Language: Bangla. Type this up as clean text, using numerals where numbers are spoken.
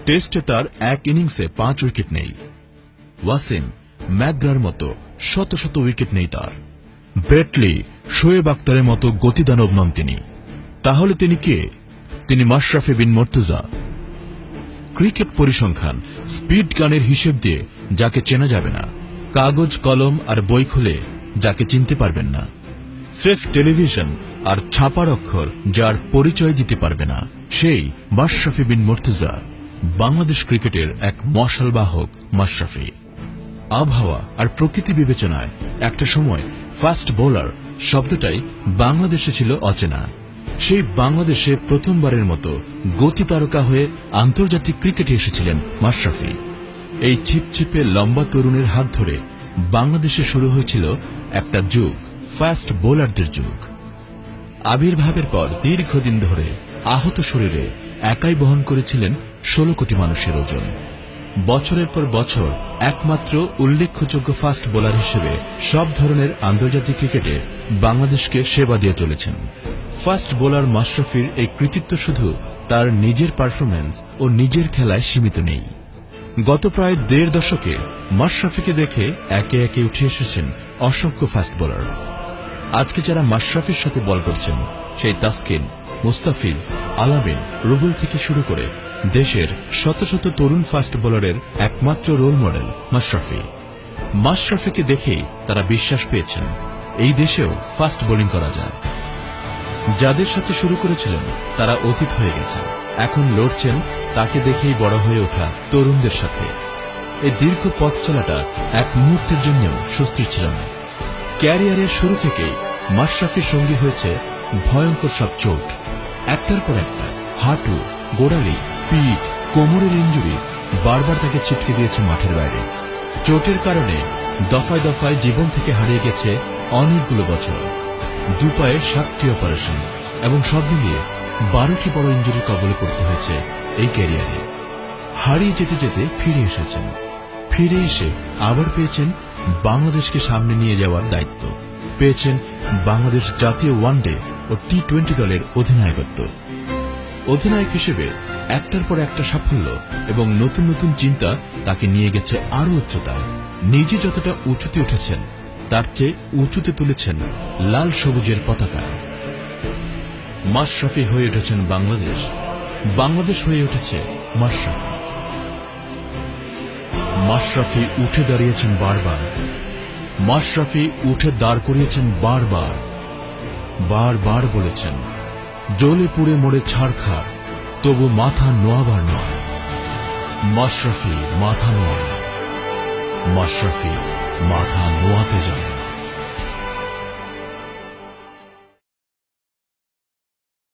টেস্টে তার এক ইনিংসে 5 উইকেট নেই। ওয়াসিম, ম্যাকগ্রার মতো শত শত উইকেট নেই তার। ব্রেটলি, শোয়েব আখতারের মতো গতিদানব নন তিনি। তাহলে তিনি কে? তিনি মাশরাফি বিন মুর্তজা। ক্রিকেট পরিসংখ্যান, স্পিড গানের হিসেব দিয়ে যাকে চেনা যাবে না, কাগজ কলম আর বই খুলে যাকে চিনতে পারবেন না, স্রেফ টেলিভিশন আর ছাপার অক্ষর যার পরিচয় দিতে পারবে না, সেই মাশরাফি বিন মুর্তজা। বাংলাদেশ ক্রিকেটের এক মশালবাহক মাশরাফি। আবহাওয়া আর প্রকৃতি বিবেচনায় একটা সময় ফাস্ট বোলার শব্দটাই বাংলাদেশে ছিল অচেনা। সেই বাংলাদেশে প্রথমবারের মতো গতি তারকা হয়ে আন্তর্জাতিক ক্রিকেটে এসেছিলেন মাশরাফি। এই ছিপছিপে লম্বা তরুণের হাত ধরে বাংলাদেশে শুরু হয়েছিল একটা যুগ, ফাস্ট বোলারদের যুগ। আবির্ভাবের পর দীর্ঘদিন ধরে আহত শরীরে একাই বহন করেছিলেন 16 কোটি মানুষের ওজন। বছরের পর বছর একমাত্র উল্লেখযোগ্য ফাস্ট বোলার হিসেবে সব ধরনের আন্তর্জাতিক ক্রিকেটে বাংলাদেশকে সেবা দিয়ে চলেছেন। ফাস্ট বোলার মাশরাফির এই কৃতিত্ব শুধু তার নিজের পারফরম্যান্স ও নিজের খেলায় সীমিত নেই। গত প্রায় 1.5 দশকে মাশরাফিকে দেখে একে একে উঠে এসেছেন অসংখ্য ফাস্ট বোলার। আজকে যারা মাশরাফির সাথে বল করছেন, সেই তাসকিন, মুস্তাফিজ, আলামিন, রুবেল থেকে শুরু করে দেশের শত শত তরুণ ফাস্ট বোলারের একমাত্র রোল মডেল মাশরাফি। মাশরাফিকে দেখেই তারা বিশ্বাস পেয়েছেন এই দেশেও ফাস্ট বোলিং করা যায়। যাদের সাথে শুরু করেছিলেন তারা অতীত হয়ে গেছেন, এখন লড়ছেন তাকে দেখেই বড় হয়ে ওঠা তরুণদের সাথে। এই দীর্ঘ পথ চলাটা এক মুহূর্তের জন্যও স্বস্তির ছিল না। ক্যারিয়ারের শুরু থেকেই মাশরাফির সঙ্গী হয়েছে ভয়ঙ্কর সব চোট, একটার পর একটা। হাঁটু, গোড়ালি, পিঠ, কোমরের ইনজুরি বারবার তাকে ছিটকে দিয়েছে মাঠের বাইরে। চোটের কারণে দফায় দফায় জীবন থেকে হারিয়ে গেছে অনেকগুলো বছর। দুপায়ে 7টি অপারেশন এবং সব মিলিয়ে 12টি বড় ইনজুরির কবলে পড়তে হয়েছে এই ক্যারিয়ারে। হারিয়ে যেতে যেতে ফিরে এসেছেন। ফিরে এসে আবার পেয়েছেন বাংলাদেশকে সামনে নিয়ে যাওয়ার দায়িত্ব, পেয়েছেন বাংলাদেশ জাতীয় ওয়ানডে ও টি20 দলের অধিনায়কত্ব। অধিনায়ক হিসেবে একটার পর একটা সাফল্য এবং নতুন নতুন চিন্তা তাকে নিয়ে গেছে আরো উচ্চতায়। নিজে যতটা উঁচুতে উঠেছেন তার চেয়ে উঁচুতে তুলেছেন লাল সবুজের পতাকা। মাশরাফি হয়ে উঠেছেন বাংলাদেশ, বাংলাদেশ হয়ে উঠেছে মাশরাফি। মাশরাফি উঠে দাঁড়িয়েছেন বারবার, মাশরাফি উঠে দাঁড় করিয়েছেন বারবার, বারবার বলেছেন জ্বলে পুড়ে মরে ছাড়খাড়, তবু মাথা নোয়াবার নয়। মাশরাফি মাথা নোয়ান, মাশরাফি মাথা নোয়াতে জানেন।